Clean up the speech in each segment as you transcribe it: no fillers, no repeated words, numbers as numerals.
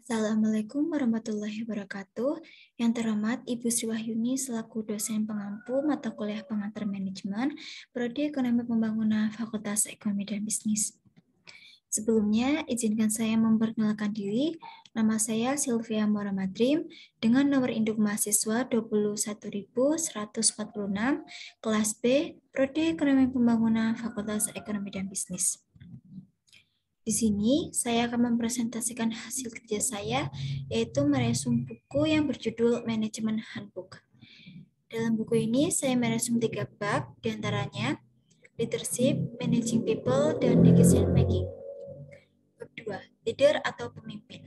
Assalamualaikum warahmatullahi wabarakatuh. Yang terhormat Ibu Sri Wahyuni selaku dosen pengampu mata kuliah pengantar manajemen, Prodi Ekonomi Pembangunan Fakultas Ekonomi dan Bisnis. Sebelumnya, izinkan saya memperkenalkan diri. Nama saya Sylvia Moramadrim dengan nomor induk mahasiswa 21.146, kelas B, Prodi Ekonomi Pembangunan Fakultas Ekonomi dan Bisnis. Di sini, saya akan mempresentasikan hasil kerja saya, yaitu meresum buku yang berjudul Management Handbook. Dalam buku ini, saya meresum 3 bab, diantaranya Leadership, Managing People, dan Decision Making. Bab 2, Leader atau Pemimpin.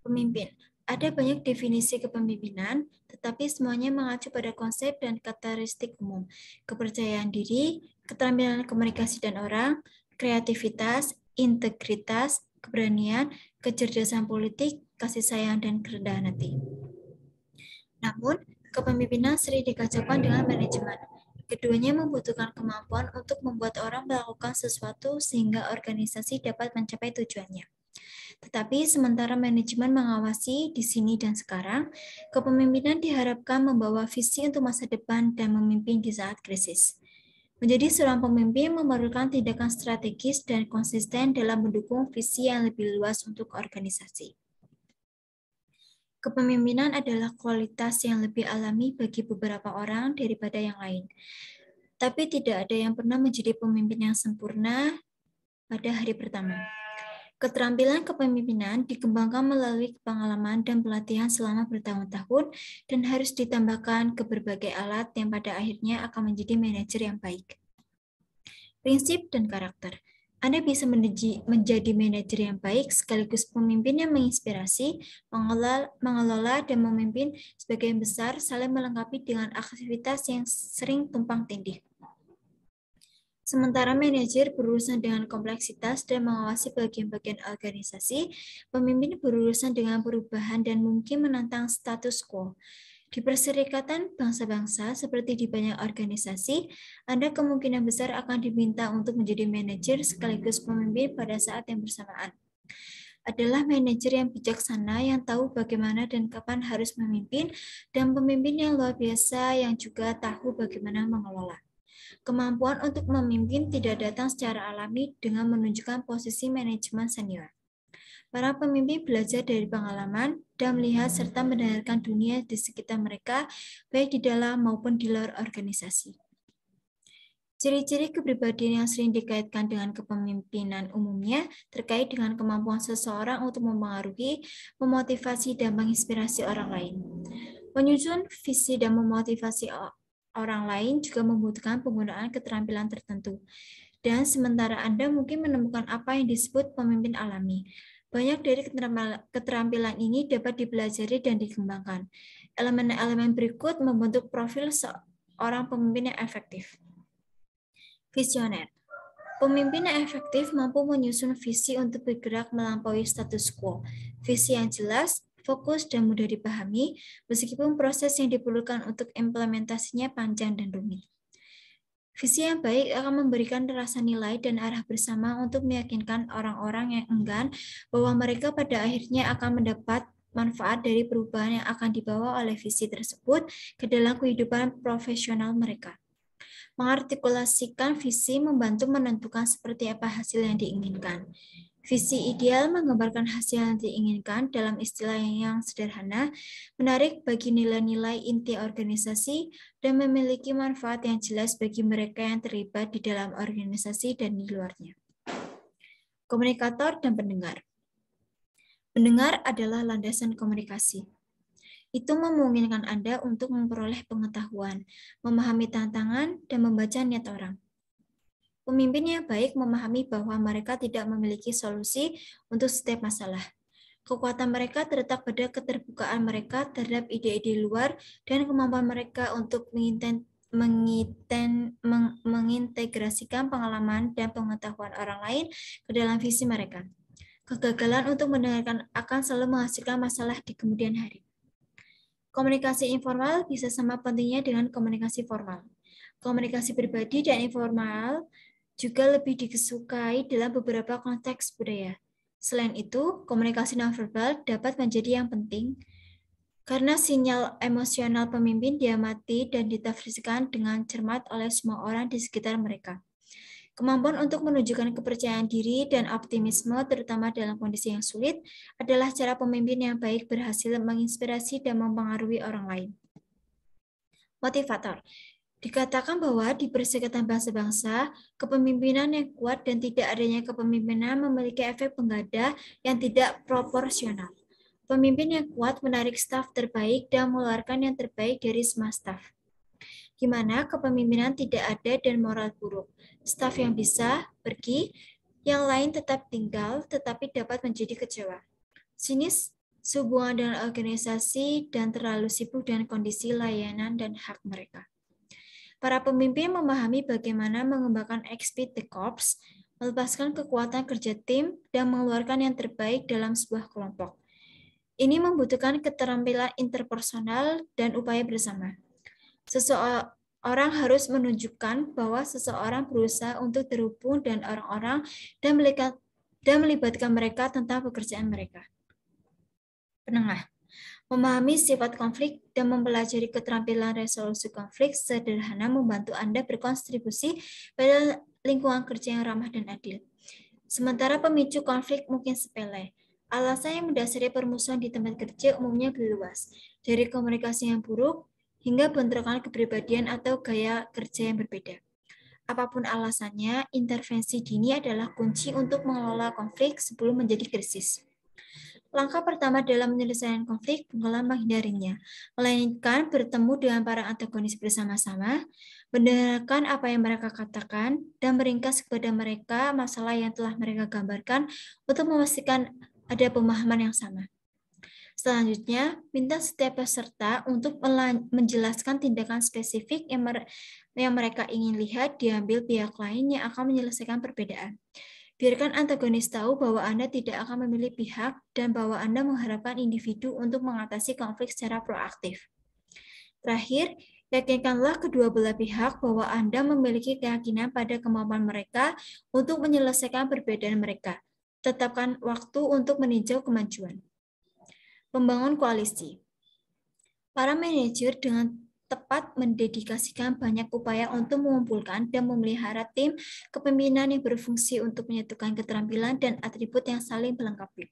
Pemimpin. Ada banyak definisi kepemimpinan, tetapi semuanya mengacu pada konsep dan karakteristik umum, kepercayaan diri, keterampilan komunikasi dan orang, kreativitas, integritas, keberanian, kecerdasan politik, kasih sayang, dan kerendahan hati. Namun, kepemimpinan sering dikacaukan dengan manajemen. Keduanya membutuhkan kemampuan untuk membuat orang melakukan sesuatu sehingga organisasi dapat mencapai tujuannya. Tetapi sementara manajemen mengawasi di sini dan sekarang, kepemimpinan diharapkan membawa visi untuk masa depan dan memimpin di saat krisis. Menjadi seorang pemimpin memerlukan tindakan strategis dan konsisten dalam mendukung visi yang lebih luas untuk organisasi. Kepemimpinan adalah kualitas yang lebih alami bagi beberapa orang daripada yang lain. Tapi tidak ada yang pernah menjadi pemimpin yang sempurna pada hari pertama. Keterampilan kepemimpinan dikembangkan melalui pengalaman dan pelatihan selama bertahun-tahun dan harus ditambahkan ke berbagai alat yang pada akhirnya akan menjadi manajer yang baik. Prinsip dan karakter. Anda bisa menjadi manajer yang baik sekaligus pemimpin yang menginspirasi, mengelola dan memimpin sebagian besar saling melengkapi dengan aktivitas yang sering tumpang tindih. Sementara manajer berurusan dengan kompleksitas dan mengawasi bagian-bagian organisasi, pemimpin berurusan dengan perubahan dan mungkin menantang status quo. Di Perserikatan Bangsa-Bangsa, seperti di banyak organisasi, Anda kemungkinan besar akan diminta untuk menjadi manajer sekaligus pemimpin pada saat yang bersamaan. Adalah manajer yang bijaksana, yang tahu bagaimana dan kapan harus memimpin, dan pemimpin yang luar biasa yang juga tahu bagaimana mengelola. Kemampuan untuk memimpin tidak datang secara alami dengan menunjukkan posisi manajemen senior. Para pemimpin belajar dari pengalaman dan melihat serta mendengarkan dunia di sekitar mereka, baik di dalam maupun di luar organisasi. Ciri-ciri kepribadian yang sering dikaitkan dengan kepemimpinan umumnya terkait dengan kemampuan seseorang untuk mempengaruhi, memotivasi, dan menginspirasi orang lain. Menyusun visi dan memotivasi orang lain juga membutuhkan penggunaan keterampilan tertentu. Dan sementara Anda mungkin menemukan apa yang disebut pemimpin alami. Banyak dari keterampilan ini dapat dipelajari dan dikembangkan. Elemen-elemen berikut membentuk profil seorang pemimpin yang efektif. Visioner. Pemimpin yang efektif mampu menyusun visi untuk bergerak melampaui status quo. Visi yang jelas, fokus, dan mudah dipahami, meskipun proses yang diperlukan untuk implementasinya panjang dan rumit. Visi yang baik akan memberikan rasa nilai dan arah bersama untuk meyakinkan orang-orang yang enggan bahwa mereka pada akhirnya akan mendapat manfaat dari perubahan yang akan dibawa oleh visi tersebut ke dalam kehidupan profesional mereka. Mengartikulasikan visi membantu menentukan seperti apa hasil yang diinginkan. Visi ideal menggambarkan hasil yang diinginkan dalam istilah yang sederhana, menarik bagi nilai-nilai inti organisasi, dan memiliki manfaat yang jelas bagi mereka yang terlibat di dalam organisasi dan di luarnya. Komunikator dan pendengar. Pendengar adalah landasan komunikasi. Itu memungkinkan Anda untuk memperoleh pengetahuan, memahami tantangan, dan membaca niat orang. Pemimpin yang baik memahami bahwa mereka tidak memiliki solusi untuk setiap masalah. Kekuatan mereka terletak pada keterbukaan mereka terhadap ide-ide luar dan kemampuan mereka untuk mengintegrasikan pengalaman dan pengetahuan orang lain ke dalam visi mereka. Kegagalan untuk mendengarkan akan selalu menghasilkan masalah di kemudian hari. Komunikasi informal bisa sama pentingnya dengan komunikasi formal. Komunikasi pribadi dan informal juga lebih disukai dalam beberapa konteks budaya. Selain itu, komunikasi nonverbal dapat menjadi yang penting karena sinyal emosional pemimpin diamati dan ditafsirkan dengan cermat oleh semua orang di sekitar mereka. Kemampuan untuk menunjukkan kepercayaan diri dan optimisme, terutama dalam kondisi yang sulit, adalah cara pemimpin yang baik berhasil menginspirasi dan mempengaruhi orang lain. Motivator. Dikatakan bahwa di Perserikatan Bangsa-Bangsa, kepemimpinan yang kuat dan tidak adanya kepemimpinan memiliki efek pengganda yang tidak proporsional. Pemimpin yang kuat menarik staf terbaik dan mengeluarkan yang terbaik dari semua staf. Di mana kepemimpinan tidak ada dan moral buruk. Staf yang bisa pergi, yang lain tetap tinggal, tetapi dapat menjadi kecewa. Sinis, hubungan dengan organisasi, dan terlalu sibuk dengan kondisi layanan dan hak mereka. Para pemimpin memahami bagaimana mengembangkan expedite the corps, melepaskan kekuatan kerja tim, dan mengeluarkan yang terbaik dalam sebuah kelompok. Ini membutuhkan keterampilan interpersonal dan upaya bersama. Seseorang harus menunjukkan bahwa seseorang berusaha untuk terhubung dengan orang-orang dan melibatkan mereka tentang pekerjaan mereka. Penengah. Memahami sifat konflik dan mempelajari keterampilan resolusi konflik sederhana membantu Anda berkontribusi pada lingkungan kerja yang ramah dan adil. Sementara pemicu konflik mungkin sepele. Alasan yang mendasari permusuhan di tempat kerja umumnya luas, dari komunikasi yang buruk hingga bentrokan kepribadian atau gaya kerja yang berbeda. Apapun alasannya, intervensi dini adalah kunci untuk mengelola konflik sebelum menjadi krisis. Langkah pertama dalam menyelesaikan konflik bukanlah menghindarinya, melainkan bertemu dengan para antagonis bersama-sama, mendengarkan apa yang mereka katakan, dan meringkas kepada mereka masalah yang telah mereka gambarkan untuk memastikan ada pemahaman yang sama. Selanjutnya, minta setiap peserta untuk menjelaskan tindakan spesifik yang mereka ingin lihat diambil pihak lain yang akan menyelesaikan perbedaan. Biarkan antagonis tahu bahwa Anda tidak akan memilih pihak dan bahwa Anda mengharapkan individu untuk mengatasi konflik secara proaktif. Terakhir, yakinkanlah kedua belah pihak bahwa Anda memiliki keyakinan pada kemampuan mereka untuk menyelesaikan perbedaan mereka. Tetapkan waktu untuk meninjau kemajuan. Membangun koalisi. Para manajer dengan tepat mendedikasikan banyak upaya untuk mengumpulkan dan memelihara tim kepemimpinan yang berfungsi untuk menyatukan keterampilan dan atribut yang saling melengkapi.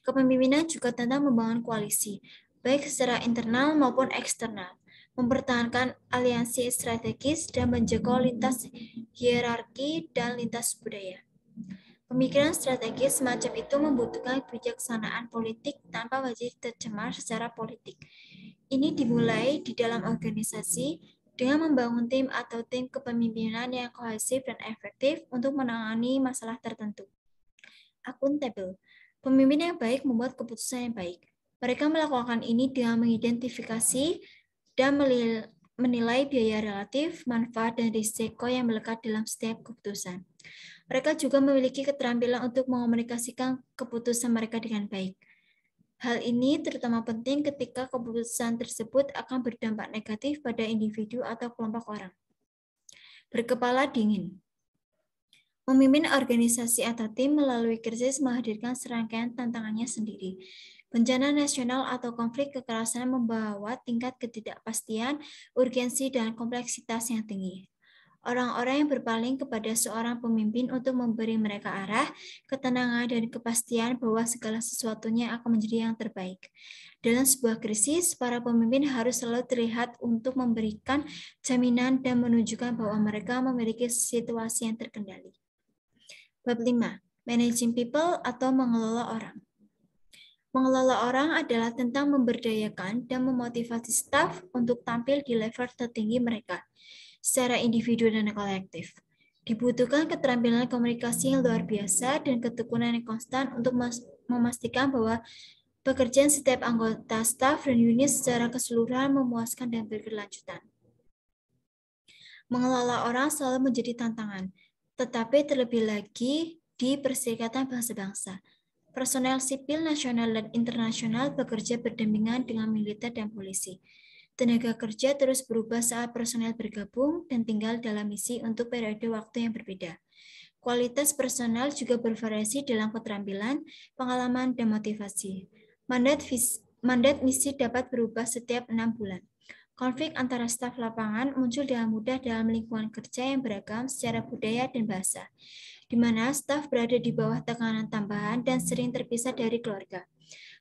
Kepemimpinan juga tentang membangun koalisi, baik secara internal maupun eksternal, mempertahankan aliansi strategis dan menjaga lintas hierarki dan lintas budaya. Pemikiran strategis semacam itu membutuhkan kebijaksanaan politik tanpa wajib tercemar secara politik. Ini dimulai di dalam organisasi dengan membangun tim atau tim kepemimpinan yang kohesif dan efektif untuk menangani masalah tertentu. Akuntabel. Pemimpin yang baik membuat keputusan yang baik. Mereka melakukan ini dengan mengidentifikasi dan menilai biaya relatif, manfaat, dan risiko yang melekat dalam setiap keputusan. Mereka juga memiliki keterampilan untuk mengomunikasikan keputusan mereka dengan baik. Hal ini terutama penting ketika keputusan tersebut akan berdampak negatif pada individu atau kelompok orang. Berkepala dingin. Memimpin organisasi atau tim melalui krisis menghadirkan serangkaian tantangannya sendiri. Bencana nasional atau konflik kekerasan membawa tingkat ketidakpastian, urgensi, dan kompleksitas yang tinggi. Orang-orang yang berpaling kepada seorang pemimpin untuk memberi mereka arah, ketenangan, dan kepastian bahwa segala sesuatunya akan menjadi yang terbaik. Dalam sebuah krisis, para pemimpin harus selalu terlihat untuk memberikan jaminan dan menunjukkan bahwa mereka memiliki situasi yang terkendali. Bab 5. Managing people atau mengelola orang. Mengelola orang adalah tentang memberdayakan dan memotivasi staf untuk tampil di level tertinggi mereka, secara individu dan kolektif. Dibutuhkan keterampilan komunikasi yang luar biasa dan ketekunan yang konstan untuk memastikan bahwa pekerjaan setiap anggota staf dan unit secara keseluruhan memuaskan dan berkelanjutan. Mengelola orang selalu menjadi tantangan, tetapi terlebih lagi di Perserikatan Bangsa-Bangsa. Personel sipil nasional dan internasional bekerja berdampingan dengan militer dan polisi. Tenaga kerja terus berubah saat personel bergabung dan tinggal dalam misi untuk periode waktu yang berbeda. Kualitas personal juga bervariasi dalam keterampilan, pengalaman, dan motivasi. Mandat misi dapat berubah setiap 6 bulan. Konflik antara staf lapangan muncul dengan mudah dalam lingkungan kerja yang beragam secara budaya dan bahasa, di mana staf berada di bawah tekanan tambahan dan sering terpisah dari keluarga.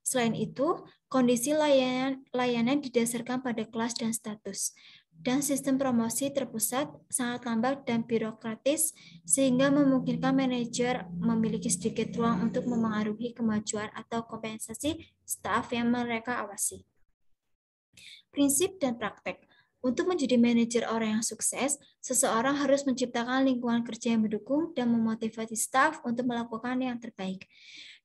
Selain itu, kondisi layanan didasarkan pada kelas dan status, dan sistem promosi terpusat, sangat lambat dan birokratis, sehingga memungkinkan manajer memiliki sedikit ruang untuk memengaruhi kemajuan atau kompensasi staf yang mereka awasi. Prinsip dan praktek. Untuk menjadi manajer orang yang sukses, seseorang harus menciptakan lingkungan kerja yang mendukung dan memotivasi staf untuk melakukan yang terbaik.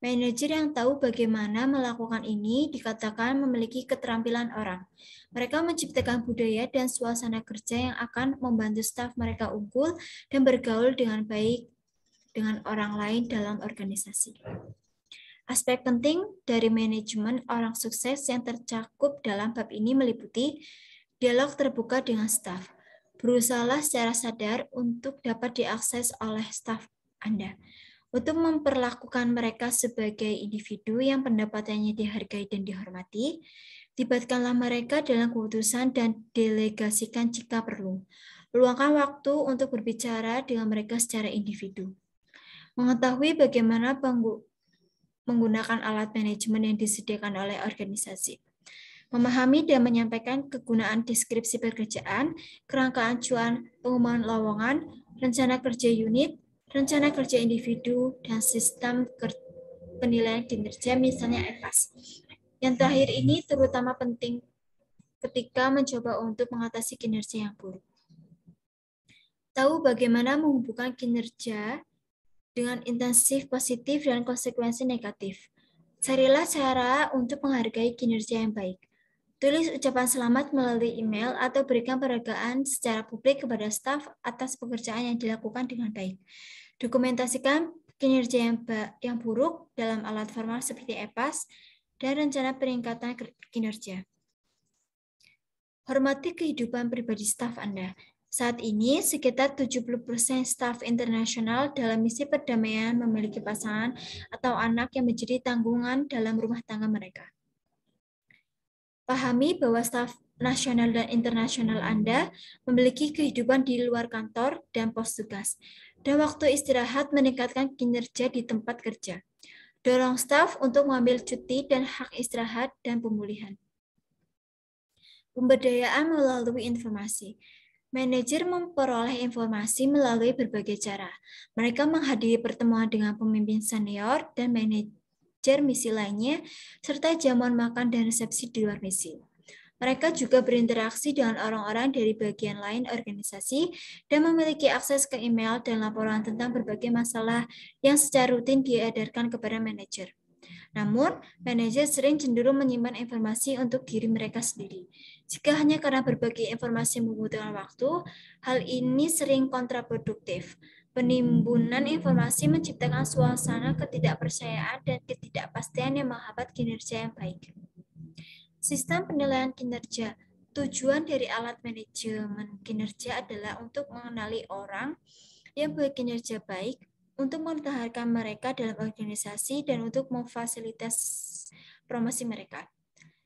Manajer yang tahu bagaimana melakukan ini dikatakan memiliki keterampilan orang. Mereka menciptakan budaya dan suasana kerja yang akan membantu staf mereka unggul dan bergaul dengan baik dengan orang lain dalam organisasi. Aspek penting dari manajemen orang sukses yang tercakup dalam bab ini meliputi dialog terbuka dengan staf. Berusahalah secara sadar untuk dapat diakses oleh staf Anda. Untuk memperlakukan mereka sebagai individu yang pendapatannya dihargai dan dihormati, libatkanlah mereka dalam keputusan dan delegasikan jika perlu. Luangkan waktu untuk berbicara dengan mereka secara individu. Mengetahui bagaimana menggunakan alat manajemen yang disediakan oleh organisasi. Memahami dan menyampaikan kegunaan deskripsi pekerjaan, kerangka acuan pengumuman lowongan, rencana kerja unit, rencana kerja individu, dan sistem penilaian kinerja, misalnya EPAS. Yang terakhir ini terutama penting ketika mencoba untuk mengatasi kinerja yang buruk. Tahu bagaimana menghubungkan kinerja dengan intensif positif dan konsekuensi negatif. Carilah cara untuk menghargai kinerja yang baik. Tulis ucapan selamat melalui email atau berikan penghargaan secara publik kepada staf atas pekerjaan yang dilakukan dengan baik. Dokumentasikan kinerja yang buruk dalam alat formal seperti EPAS dan rencana peningkatan kinerja. Hormati kehidupan pribadi staf Anda. Saat ini, sekitar 70% staf internasional dalam misi perdamaian memiliki pasangan atau anak yang menjadi tanggungan dalam rumah tangga mereka. Pahami bahwa staf nasional dan internasional Anda memiliki kehidupan di luar kantor dan pos tugas, dan waktu istirahat meningkatkan kinerja di tempat kerja. Dorong staf untuk mengambil cuti dan hak istirahat dan pemulihan. Pemberdayaan melalui informasi. Manajer memperoleh informasi melalui berbagai cara. Mereka menghadiri pertemuan dengan pemimpin senior dan manajer misi lainnya, serta jamuan makan dan resepsi di luar misi. Mereka juga berinteraksi dengan orang-orang dari bagian lain organisasi dan memiliki akses ke email dan laporan tentang berbagai masalah yang secara rutin diedarkan kepada manajer. Namun, manajer sering cenderung menyimpan informasi untuk diri mereka sendiri. Jika hanya karena berbagai informasi membutuhkan waktu, hal ini sering kontraproduktif. Penimbunan informasi menciptakan suasana ketidakpercayaan dan ketidakpastian yang menghambat kinerja yang baik. Sistem penilaian kinerja. Tujuan dari alat manajemen kinerja adalah untuk mengenali orang yang berkinerja baik, untuk mempertahankan mereka dalam organisasi, dan untuk memfasilitasi promosi mereka.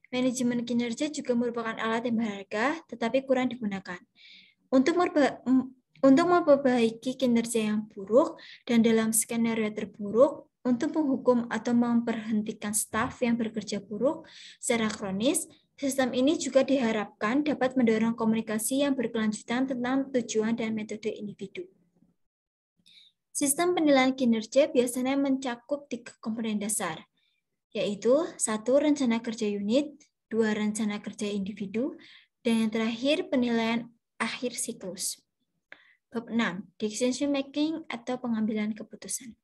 Manajemen kinerja juga merupakan alat yang berharga, tetapi kurang digunakan. Untuk memperbaiki kinerja yang buruk dan dalam skenario terburuk, untuk menghukum atau memberhentikan staf yang bekerja buruk secara kronis, sistem ini juga diharapkan dapat mendorong komunikasi yang berkelanjutan tentang tujuan dan metode individu. Sistem penilaian kinerja biasanya mencakup 3 komponen dasar, yaitu 1. Rencana kerja unit, 2. Rencana kerja individu, dan yang terakhir penilaian akhir siklus. Bab 6. Decision making atau pengambilan keputusan.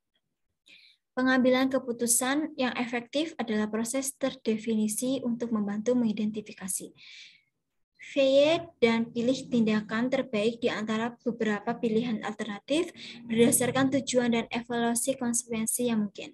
Pengambilan keputusan yang efektif adalah proses terdefinisi untuk membantu mengidentifikasi dan pilih tindakan terbaik di antara beberapa pilihan alternatif berdasarkan tujuan dan evaluasi konsekuensi yang mungkin.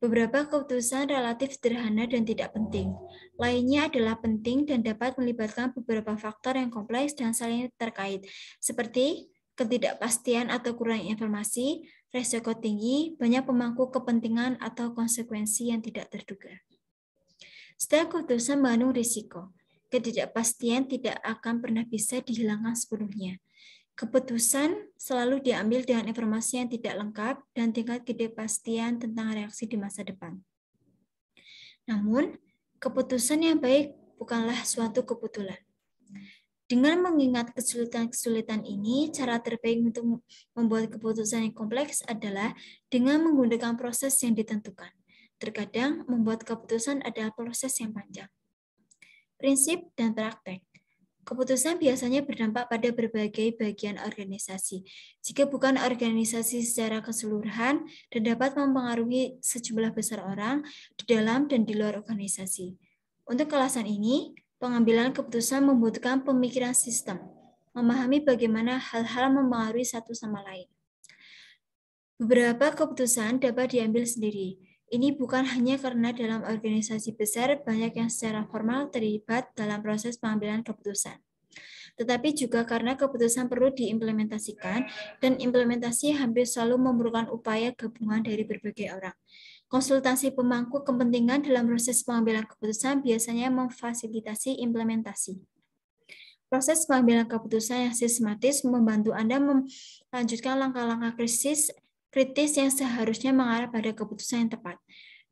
Beberapa keputusan relatif sederhana dan tidak penting. Lainnya adalah penting dan dapat melibatkan beberapa faktor yang kompleks dan saling terkait, seperti ketidakpastian atau kurang informasi, resiko tinggi, banyak pemangku kepentingan atau konsekuensi yang tidak terduga. Setiap keputusan mengandung risiko. Ketidakpastian tidak akan pernah bisa dihilangkan sepenuhnya. Keputusan selalu diambil dengan informasi yang tidak lengkap dan tingkat ketidakpastian tentang reaksi di masa depan. Namun, keputusan yang baik bukanlah suatu kebetulan. Dengan mengingat kesulitan-kesulitan ini, cara terbaik untuk membuat keputusan yang kompleks adalah dengan menggunakan proses yang ditentukan. Terkadang, membuat keputusan adalah proses yang panjang. Prinsip dan praktek. Keputusan biasanya berdampak pada berbagai bagian organisasi. Jika bukan organisasi secara keseluruhan dan dapat mempengaruhi sejumlah besar orang di dalam dan di luar organisasi. Untuk alasan ini, pengambilan keputusan membutuhkan pemikiran sistem, memahami bagaimana hal-hal mempengaruhi satu sama lain. Beberapa keputusan dapat diambil sendiri. Ini bukan hanya karena dalam organisasi besar banyak yang secara formal terlibat dalam proses pengambilan keputusan, tetapi juga karena keputusan perlu diimplementasikan dan implementasi hampir selalu memerlukan upaya gabungan dari berbagai orang. Konsultasi pemangku kepentingan dalam proses pengambilan keputusan biasanya memfasilitasi implementasi. Proses pengambilan keputusan yang sistematis membantu Anda melanjutkan langkah-langkah kritis yang seharusnya mengarah pada keputusan yang tepat.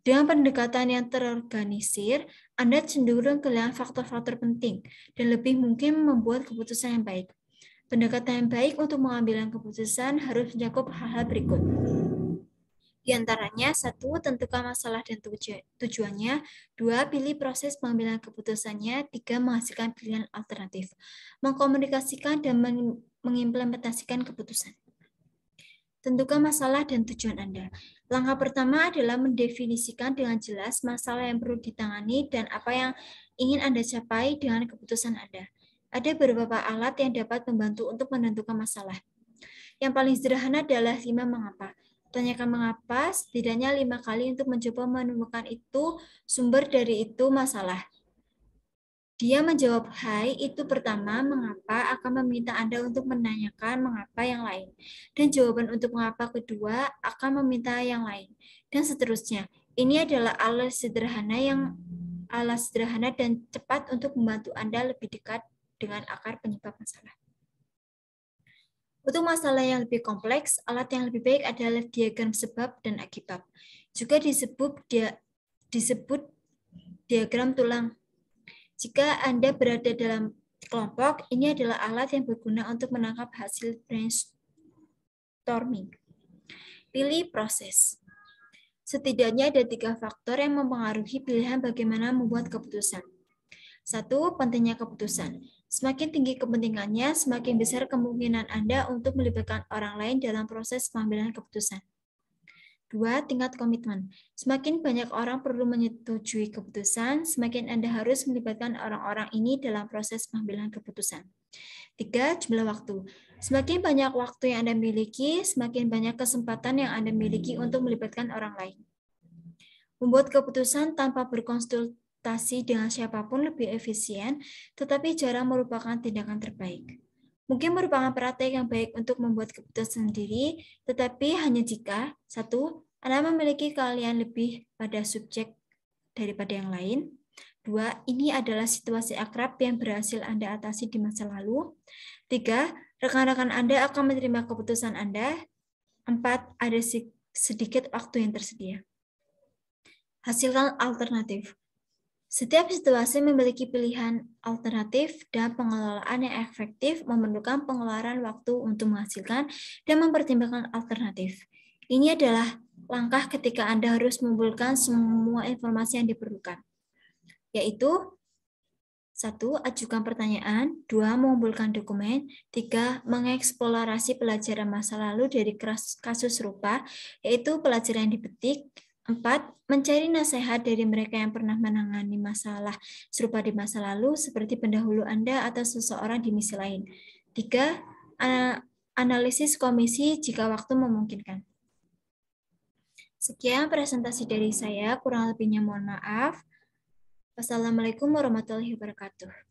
Dengan pendekatan yang terorganisir, Anda cenderung kehilangan faktor-faktor penting dan lebih mungkin membuat keputusan yang baik. Pendekatan yang baik untuk mengambil keputusan harus mencakup hal-hal berikut. Di antaranya, 1. Tentukan masalah dan tujuannya. 2. Pilih proses pengambilan keputusannya. 3. Menghasilkan pilihan alternatif. Mengkomunikasikan dan mengimplementasikan keputusan. Tentukan masalah dan tujuan Anda. Langkah pertama adalah mendefinisikan dengan jelas masalah yang perlu ditangani dan apa yang ingin Anda capai dengan keputusan Anda. Ada beberapa alat yang dapat membantu untuk menentukan masalah. Yang paling sederhana adalah 5 mengapa. Tanyakan mengapa setidaknya 5 kali untuk mencoba menemukan itu sumber dari itu masalah. Dia menjawab hai itu pertama mengapa akan meminta Anda untuk menanyakan mengapa yang lain. Dan jawaban untuk mengapa kedua akan meminta yang lain. Dan seterusnya. Ini adalah alat sederhana dan cepat untuk membantu Anda lebih dekat dengan akar penyebab masalah. Untuk masalah yang lebih kompleks, alat yang lebih baik adalah diagram sebab dan akibat. Juga disebut diagram tulang. Jika Anda berada dalam kelompok, ini adalah alat yang berguna untuk menangkap hasil brainstorming. Pilih proses. Setidaknya ada 3 faktor yang mempengaruhi pilihan bagaimana membuat keputusan. 1. Pentingnya keputusan. Semakin tinggi kepentingannya, semakin besar kemungkinan Anda untuk melibatkan orang lain dalam proses pengambilan keputusan. 2. Tingkat komitmen. Semakin banyak orang perlu menyetujui keputusan, semakin Anda harus melibatkan orang-orang ini dalam proses pengambilan keputusan. 3. Jumlah waktu. Semakin banyak waktu yang Anda miliki, semakin banyak kesempatan yang Anda miliki untuk melibatkan orang lain. Membuat keputusan tanpa berkonsultasi dengan siapapun lebih efisien, tetapi jarang merupakan tindakan terbaik. Mungkin merupakan praktek yang baik untuk membuat keputusan sendiri, tetapi hanya jika 1. Anda memiliki keahlian lebih pada subjek daripada yang lain. 2. Ini adalah situasi akrab yang berhasil Anda atasi di masa lalu. 3. Rekan-rekan Anda akan menerima keputusan Anda. 4. Ada sedikit waktu yang tersedia. Hasilkan alternatif. Setiap situasi memiliki pilihan alternatif dan pengelolaan yang efektif memerlukan pengeluaran waktu untuk menghasilkan dan mempertimbangkan alternatif. Ini adalah langkah ketika Anda harus mengumpulkan semua informasi yang diperlukan, yaitu 1. Ajukan pertanyaan. 2. Mengumpulkan dokumen. 3. Mengeksplorasi pelajaran masa lalu dari kasus serupa, yaitu pelajaran yang dipetik. 4. Mencari nasihat dari mereka yang pernah menangani masalah serupa di masa lalu, seperti pendahulu Anda atau seseorang di misi lain. 3. Analisis komisi jika waktu memungkinkan. Sekian presentasi dari saya, kurang lebihnya mohon maaf. Wassalamualaikum warahmatullahi wabarakatuh.